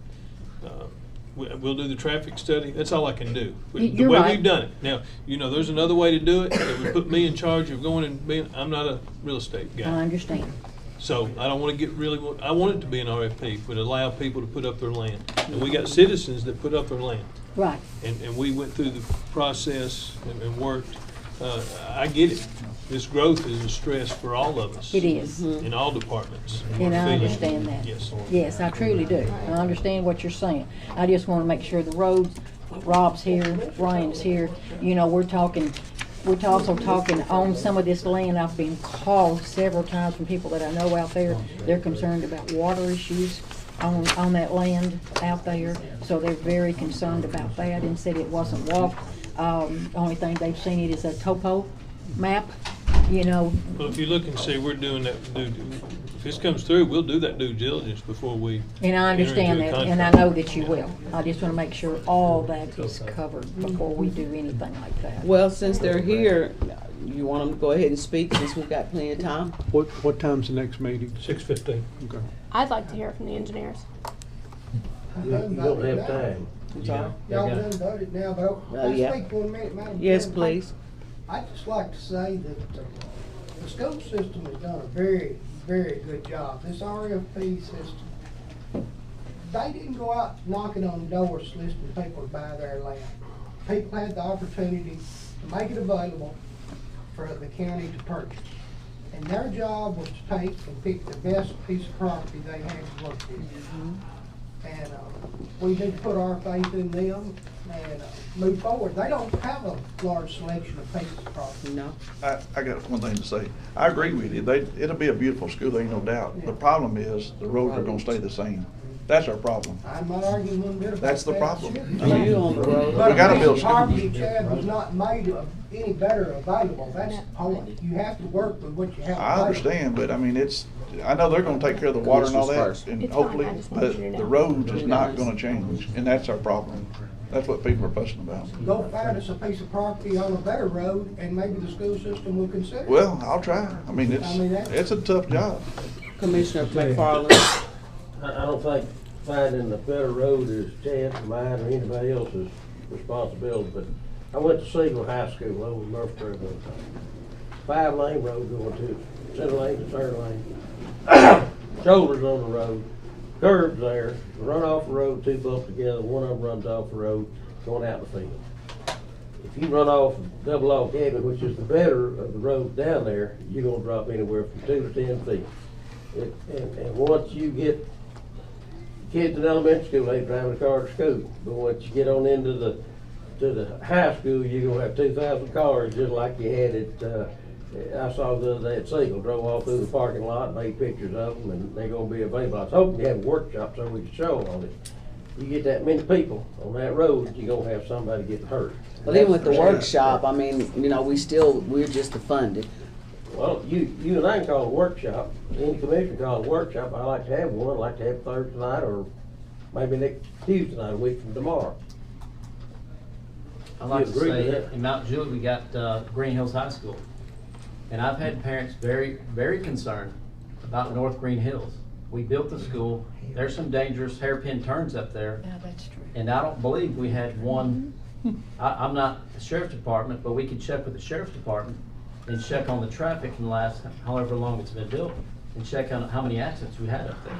Speaker 4: we'll do the traffic study, that's all I can do. The
Speaker 2: You're
Speaker 4: way
Speaker 2: right.
Speaker 4: we've done it. Now, you know, there's another way to do it, that would put me in charge of going and being, I'm not a real estate
Speaker 2: I
Speaker 4: guy.
Speaker 2: understand.
Speaker 4: So I don't want to get really, I want it to be an RFP, but allow people to put up their land. And we got citizens that put up their land.
Speaker 2: Right.
Speaker 4: And we went through the process and worked. I get it. This growth is a stress for all of us.
Speaker 2: It is.
Speaker 4: In all departments.
Speaker 2: And I
Speaker 4: We're feeling it.
Speaker 2: understand that.
Speaker 4: Yes.
Speaker 2: Yes, I truly do. I understand what you're saying. I just want to make sure the roads Rob's here, Ryan's here, you know, we're also talking on some of this land. I've been called several times from people that I know out there. They're concerned about water issues on that land out there. So they're very concerned about that and said it wasn't walked. Only thing they've seen it is a topo map, you know.
Speaker 4: Well, if you look and see, we're doing that, if this comes through, we'll do that due diligence before we.
Speaker 2: And I understand
Speaker 4: enter into a
Speaker 2: that, and I
Speaker 4: contract.
Speaker 2: know that you will. I just want to make sure all that is covered before we do anything like that.
Speaker 1: Well, since they're here, you want them to go ahead and speak since we've got plenty of time?
Speaker 7: What time's the next meeting?
Speaker 8: 6:15.
Speaker 7: Okay.
Speaker 3: I'd like to hear from the engineers.
Speaker 11: You don't have time.
Speaker 1: I'm sorry?
Speaker 16: Y'all done voted now, but
Speaker 1: Well,
Speaker 16: I'll
Speaker 1: yeah.
Speaker 16: speak 1 minute, Madam
Speaker 1: Yes,
Speaker 16: Chairman.
Speaker 1: please.
Speaker 16: I'd just like to say that the school system has done a very, very good job. This RFP system, they didn't go out knocking on doors soliciting people to buy their land. People had the opportunity to make it available for the county to purchase. And their job was to take and pick the best piece of property they had to work with. And we need to put our faith in them and move forward. They don't have a large selection of pieces of property.
Speaker 1: No.
Speaker 10: I got one thing to say. I agree with you. It'll be a beautiful school, there ain't no doubt. The problem is, the roads are gonna stay the same. That's our problem.
Speaker 16: I'm not arguing one bit about that.
Speaker 10: That's the problem.
Speaker 16: But
Speaker 1: You on the road.
Speaker 10: We gotta
Speaker 16: a
Speaker 10: build
Speaker 16: piece of
Speaker 10: schools.
Speaker 16: property, Chad, was not made any better available. That's the point. You have to work with what you have.
Speaker 10: I
Speaker 16: available.
Speaker 10: understand, but I mean, I know they're gonna take care of the water and all that,
Speaker 1: Commissioners
Speaker 10: and
Speaker 3: It's fine,
Speaker 10: hopefully,
Speaker 3: I just want
Speaker 10: but
Speaker 3: you to know.
Speaker 10: the roads is not gonna change, and that's our problem. That's what people are fussing about.
Speaker 16: Go find us a piece of property on a better road and maybe the school system will consider it.
Speaker 10: Well, I'll try. I mean, it's a tough job.
Speaker 1: Commissioner McFarland.
Speaker 11: I don't think finding the better road is Chad's, mine, or anybody else's responsibility, but I went to Siegel High School over in Murfreesboro one time. 5-lane road going to center lane to turn lane. Shoulders on the road, curbs there, run off the road, two bump together, one of them runs off the road, going out the field. If you run off Double Log Cabin, which is the better of the road down there, you're gonna drop anywhere from 2 to 10 feet. And once you get kids in elementary school, they driving a car to school. But once you get on into the high school, you're gonna have 2,000 cars, just like you had at, I saw the other day at Siegel, drove all through the parking lot, made pictures of them, and they're gonna be available. I was hoping to have a workshop so we could show on it. You get that many people on that road, you're gonna have somebody getting hurt.
Speaker 1: Well, even with the workshop, I mean, you know, we're just the funded.
Speaker 11: Well, you and I can call a workshop, any commissioner call a workshop. I like to have one, I'd like to have Thursday night or maybe next Tuesday night, a week from tomorrow.
Speaker 17: I'd like to
Speaker 11: You agree with
Speaker 17: say,
Speaker 11: that?
Speaker 17: in Mount Juliet, we got Green Hills High School. And I've had parents very, very concerned about North Green Hills. We built the school, there's some dangerous hairpin turns up there.
Speaker 2: Yeah, that's true.
Speaker 17: And I don't believe we had one, I'm not the sheriff's department, but we could check with the sheriff's department and check on the traffic in the last, however long it's been built, and check on how many accidents we had up there.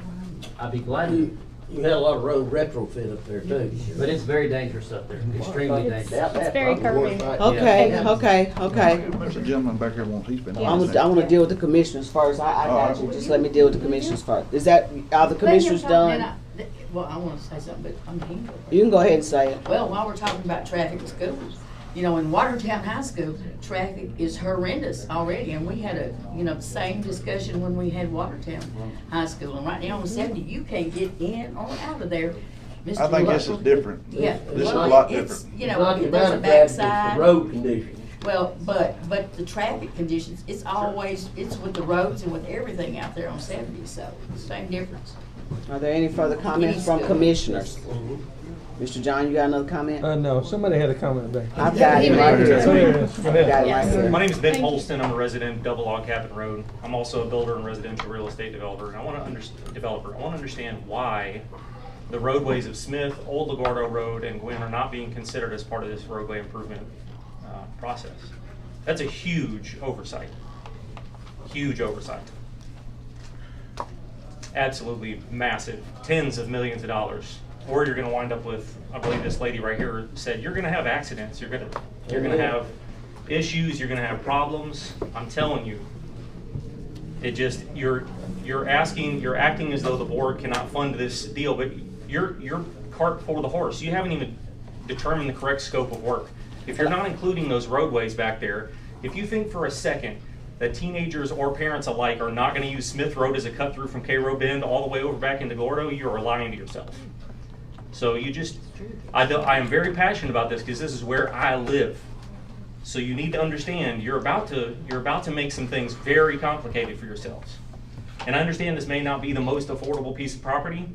Speaker 17: I'd be glad to.
Speaker 11: You had a lot of road retrofit up there too.
Speaker 17: But it's very dangerous up there, extremely dangerous.
Speaker 3: It's very curvy.
Speaker 1: Okay,
Speaker 17: Yeah.
Speaker 1: okay.
Speaker 10: There's a gentleman back here wants, he's been.
Speaker 1: I want to deal with the commissioners first. I got you. Just let me deal with the commissioners first. Are the commissioners done?
Speaker 15: Well, I want to say something, but I'm here.
Speaker 1: You can go ahead and say it.
Speaker 15: Well, while we're talking about traffic in schools, you know, in Watertown High School, traffic is horrendous already, and we had the same discussion when we had Watertown High School, and right now on 70, you can't get in or out of there. Mr.
Speaker 10: I think this is
Speaker 15: Luttrell.
Speaker 10: different.
Speaker 15: Yeah.
Speaker 10: This is a
Speaker 15: well,
Speaker 10: lot
Speaker 15: it's,
Speaker 10: different.
Speaker 15: You
Speaker 11: It's
Speaker 15: know,
Speaker 11: not the
Speaker 15: there's
Speaker 11: amount
Speaker 15: a
Speaker 11: of traffic, it's
Speaker 15: backside.
Speaker 11: the road conditions.
Speaker 15: Well, but the traffic conditions, it's always, it's with the roads and with everything out there on 70, so same difference.
Speaker 1: Are there any further comments from commissioners? Mr. John, you got another comment?
Speaker 5: No, somebody had a comment back there.
Speaker 1: I've got it right here.
Speaker 5: So, yes, go ahead.
Speaker 1: Got it right here.
Speaker 18: My name is Ben Holston. I'm a resident of Double Log Cabin Road. I'm also a builder and residential real estate developer. And I want to understand why the roadways of Smith, Old LaGuardo Road, and Gwynn are not being considered as part of this roadway improvement process. That's a huge oversight. Huge oversight. Absolutely massive. Tens of millions of dollars. Or you're going to wind up with, I believe this lady right here said, you're going to have accidents. You're going to have issues. You're going to have problems. I'm telling you. It just you're acting as though the board cannot fund this deal, but you're cart before the horse. You haven't even determine the correct scope of work. If you're not including those roadways back there, if you think for a second that teenagers or parents alike are not going to use Smith Road as a cut through from Cairo Bend all the way over back into Gordo, you are lying to yourself. So you just, I am very passionate about this because this is where I live. So you need to understand you're about to make some things very complicated for yourselves. And I understand this may not be the most affordable piece of property,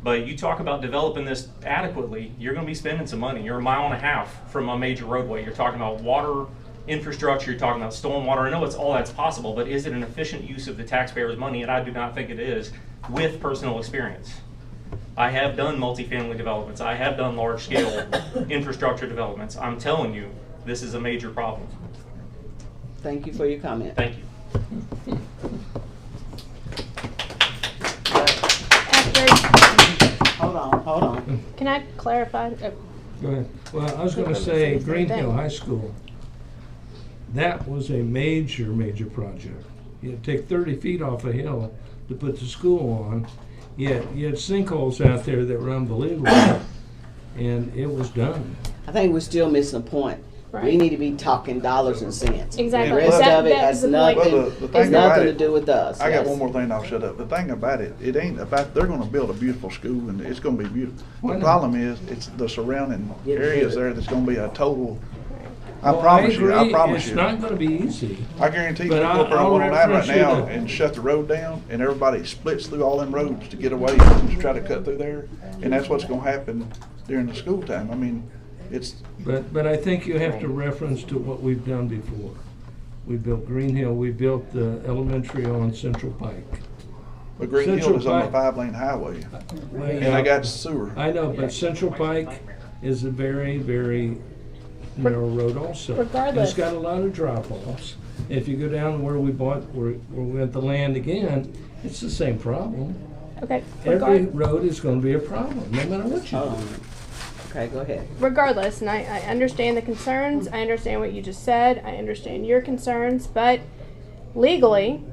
Speaker 18: but you talk about developing this adequately, you're going to be spending some money. You're 1.5 miles from a major roadway. You're talking about water infrastructure, you're talking about stormwater. I know it's all that's possible, but is it an efficient use of the taxpayers' money? And I do not think it is, with personal experience. I have done multifamily developments. I have done large-scale infrastructure developments. I'm telling you, this is a major problem.
Speaker 1: Thank you for your comment.
Speaker 18: Thank you.
Speaker 1: Hold on.
Speaker 3: Can I clarify?
Speaker 5: Go ahead. Well, I was gonna say, Green Hill High School, that was a major, major project. You had to take 30 feet off a hill to put the school on, yet you had sinkholes out there that were unbelievable, and it was done.
Speaker 1: I think we're still missing a point.
Speaker 3: Right.
Speaker 1: We need to be talking dollars and cents.
Speaker 3: Exactly.
Speaker 1: The rest of it has nothing,
Speaker 10: Well, the thing
Speaker 1: has nothing
Speaker 10: about
Speaker 1: to do with us.
Speaker 10: I got
Speaker 1: Yes.
Speaker 10: one more thing, I'll shut up. The thing about it, it ain't about, they're gonna build a beautiful school and it's gonna be beautiful.
Speaker 5: Why
Speaker 10: The
Speaker 5: not?
Speaker 10: problem is, it's the surrounding areas there that's gonna be a total, I
Speaker 5: Well,
Speaker 10: promise you, I
Speaker 5: agree,
Speaker 10: promise
Speaker 5: it's
Speaker 10: you.
Speaker 5: not gonna be easy.
Speaker 10: I guarantee you,
Speaker 5: But
Speaker 10: go up there
Speaker 5: I'll
Speaker 10: on 109 right
Speaker 5: reference you
Speaker 10: now
Speaker 5: to-
Speaker 10: and shut the road down and everybody splits through all them roads to get away and try to cut through there. And that's what's gonna happen during the school time. I mean, it's,
Speaker 5: But I think you have to reference to what we've done before. We built Green Hill, we built the elementary on Central Pike.
Speaker 10: but Green Hill
Speaker 5: Central
Speaker 10: is on a
Speaker 5: Pike-
Speaker 10: 5-lane highway.
Speaker 5: Well,
Speaker 10: And
Speaker 5: yeah.
Speaker 10: they got sewer.
Speaker 5: I know, but Central Pike is a very, very narrow road also.
Speaker 3: Regardless.
Speaker 5: It's got a lot of drop-offs. If you go down where we bought, where we got the land again, it's the same problem.
Speaker 3: Okay.
Speaker 5: Every road is gonna be a problem, no matter what you do.
Speaker 1: Okay, go ahead.
Speaker 3: Regardless, and I understand the concerns, I understand what you just said, I understand your concerns, but legally,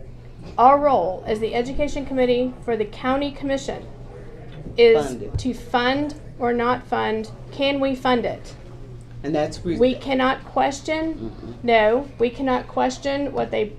Speaker 3: our role as the Education Committee for the County Commission is
Speaker 1: Fund it.
Speaker 3: to fund or not fund. Can we fund it?
Speaker 1: And that's
Speaker 3: We cannot question, no, we cannot question what they,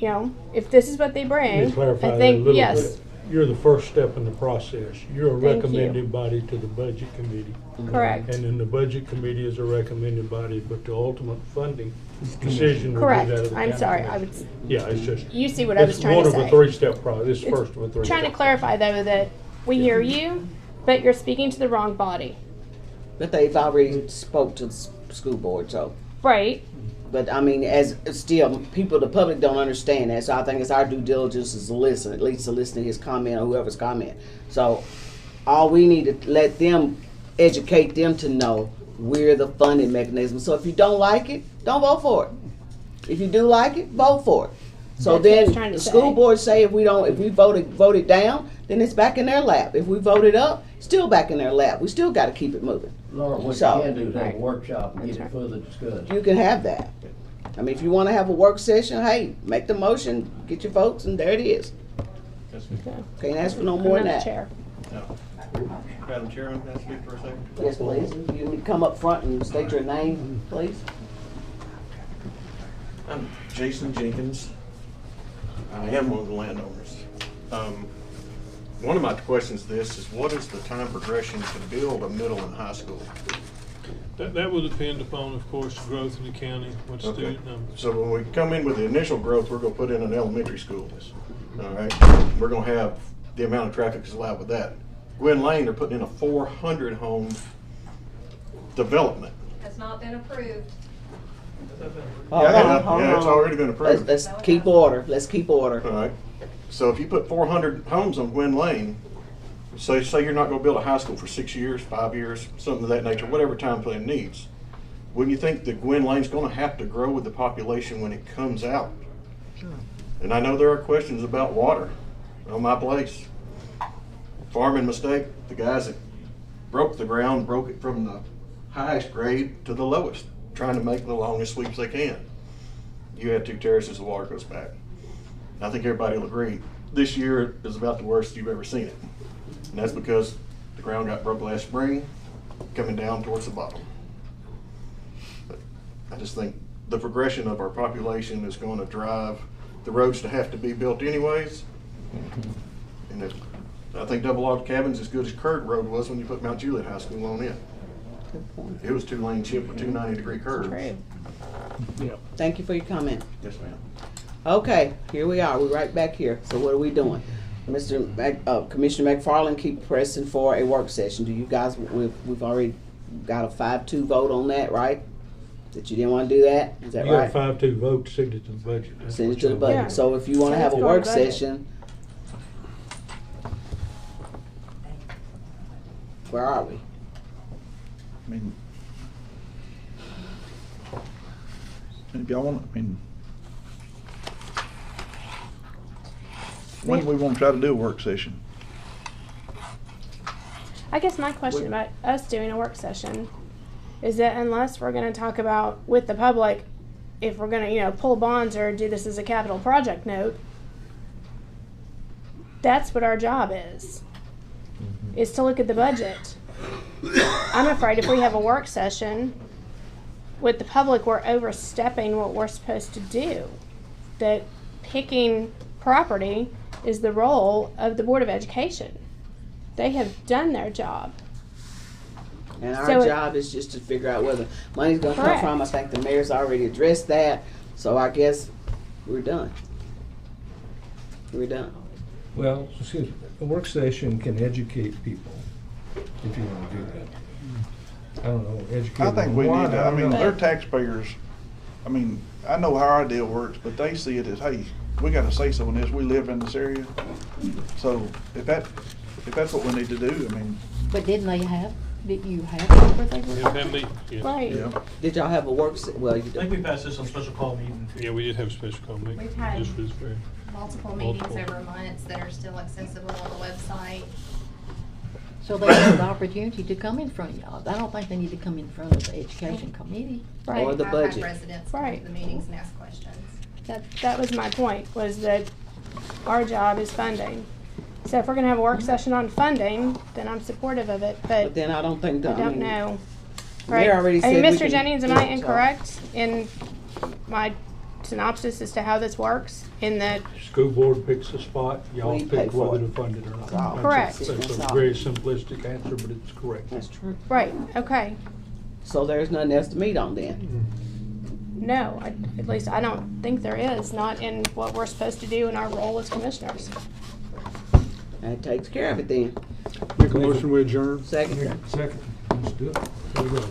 Speaker 3: if this is what they
Speaker 8: Let
Speaker 3: bring,
Speaker 8: me clarify
Speaker 3: I
Speaker 8: that a
Speaker 3: think,
Speaker 8: little
Speaker 3: yes.
Speaker 8: bit. You're the first step in the process. You're a
Speaker 3: Thank you.
Speaker 8: recommending body to the budget committee.
Speaker 3: Correct.
Speaker 8: And then the budget committee is a recommending body, but the ultimate funding decision will be
Speaker 3: Correct.
Speaker 8: that of the
Speaker 3: I'm
Speaker 8: county
Speaker 3: sorry,
Speaker 8: commission. Yeah, it's just.
Speaker 3: You see what I was trying to
Speaker 8: It's one
Speaker 3: say.
Speaker 8: of a three-step process. It's
Speaker 3: It's
Speaker 8: first of a three-step.
Speaker 3: Trying to clarify though that we hear you, but you're speaking to the wrong body.
Speaker 1: But they've already spoke to the school board, so.
Speaker 3: Right.
Speaker 1: But I mean, as still, people, the public don't understand that, so I think it's our due diligence is to listen, at least to listen to his comment or whoever's comment. So, all we need to let them, educate them to know we're the funding mechanism. So if you don't like it, don't vote for it. If you do like it, vote for it. So
Speaker 3: That's what I was
Speaker 1: then
Speaker 3: trying to
Speaker 1: the school
Speaker 3: say.
Speaker 1: board say if we vote it down, then it's back in their lap. If we vote it up, still back in their lap. We still got to keep it moving.
Speaker 11: Laura, what
Speaker 1: So-
Speaker 11: you can do is have a workshop and get it further discussed.
Speaker 1: You can have that. I mean, if you want to have a work session, hey, make the motion, get your votes, and there it is. Can't ask for no more than
Speaker 3: Another
Speaker 1: that.
Speaker 3: chair.
Speaker 19: Madam Chairman, can I speak for a second?
Speaker 1: Yes, please. You need to come up front and state your name, please.
Speaker 19: I'm Jason Jenkins. I am one of the landowners. One of my questions to this is what is the time progression to build a middle and high school?
Speaker 4: That will depend upon, of course, the growth in the county, what
Speaker 19: Okay.
Speaker 4: student numbers.
Speaker 19: So when we come in with the initial growth, we're gonna put in an elementary school. All right, we're gonna have the amount of traffic is allowed with that. Gwen Lane, they're putting in a 400 home development.
Speaker 13: Has not been approved.
Speaker 19: Yeah, it's already been approved.
Speaker 1: Let's keep order. Let's keep order.
Speaker 19: All right. So if you put 400 homes on Gwen Lane, say you're not going to build a high school for 6 years, 5 years, something of that nature, whatever time plan needs, wouldn't you think that Gwen Lane's going to have to grow with the population when it comes out?
Speaker 1: Sure.
Speaker 19: And I know there are questions about water on my place. Farming mistake, the guys that broke the ground broke it from the highest grade to the lowest, trying to make the longest sweeps they can. You had 2 terraces, the water goes back. I think everybody will agree, this year is about the worst you've ever seen it. And that's because the ground got broke last spring, coming down towards the bottom. But I just think the progression of our population is going to drive the roads to have to be built anyways. And I think double log cabins as good as Curd Road was when you put Mount Juliet High School on it. It was 2-lane chip with 2 90-degree curves.
Speaker 1: Thank you for your comment.
Speaker 19: Yes, ma'am.
Speaker 1: Okay, here we are. We're right back here. So what are we doing? Commissioner McFarland keep pressing for a work session. Do you guys, we've already got a 5-2 vote on that, right? That you didn't want to do that? Is that
Speaker 8: You
Speaker 1: right?
Speaker 8: got a 5-2 vote to send it to the budget. That's
Speaker 1: Send it
Speaker 8: what
Speaker 1: to the
Speaker 8: you
Speaker 1: budget.
Speaker 8: want.
Speaker 1: So if you want to have a work session, where are we?
Speaker 10: I mean, if y'all want, I mean, when do we want to try to do a work session?
Speaker 3: I guess my question about us doing a work session is that unless we're going to talk about with the public, if we're going to, pull bonds or do this as a capital project note, that's what our job is to look at the budget. I'm afraid if we have a work session with the public, we're overstepping what we're supposed to do. That picking property is the role of the Board of Education. They have done their job.
Speaker 1: And our job is just to figure out where the money's going to come from. I think the mayor's already addressed that. So I guess we're done. We're done.
Speaker 5: Well, excuse me, a work session can educate people if you want to do that. I don't know, educate
Speaker 10: I think we
Speaker 5: them.
Speaker 10: need to, I mean, they're taxpayers. I mean, I know how our deal works, but they see it as, hey, we got to say so on this. We live in this area. So if that's what we need to do, I mean.
Speaker 2: But didn't you have where they were?
Speaker 3: Right.
Speaker 10: Yeah.
Speaker 1: Did y'all have a work well, you
Speaker 18: I think we passed this on special call meeting.
Speaker 4: Yeah, we did have a special call meeting.
Speaker 13: We've had
Speaker 4: just for this fair.
Speaker 13: multiple meetings over months that are still accessible on the website.
Speaker 2: So they have the opportunity to come in front of y'all. I don't think they need to come in front of the education committee.
Speaker 3: Right.
Speaker 1: Or the
Speaker 13: I've
Speaker 1: budget.
Speaker 13: had residents come to the meetings and ask questions.
Speaker 3: That was my point, was that our job is funding. So if we're gonna have a work session on funding, then I'm supportive of it, but
Speaker 1: then I don't think
Speaker 3: I
Speaker 1: that.
Speaker 3: don't know.
Speaker 1: Mayor already said we
Speaker 3: Mr.
Speaker 1: can
Speaker 3: Jennings, am
Speaker 1: do
Speaker 3: I
Speaker 1: it, so-
Speaker 3: incorrect in my synopsis as to how this works? In that,
Speaker 8: School board picks a spot, y'all
Speaker 1: We pay
Speaker 8: pick
Speaker 1: for
Speaker 8: whether
Speaker 1: it.
Speaker 8: to fund it or not.
Speaker 1: That's all.
Speaker 3: Correct.
Speaker 8: That's
Speaker 1: That's
Speaker 8: a
Speaker 1: all.
Speaker 8: very simplistic answer, but it's correct.
Speaker 1: That's true.
Speaker 3: right, okay.
Speaker 1: So there's nothing else to meet on then.
Speaker 3: No, at least I don't think there is, not in what we're supposed to do in our role as commissioners.
Speaker 1: That takes care of it then.
Speaker 7: Make a motion, we adjourn.
Speaker 1: Second.
Speaker 5: Second, let's do it. There we go.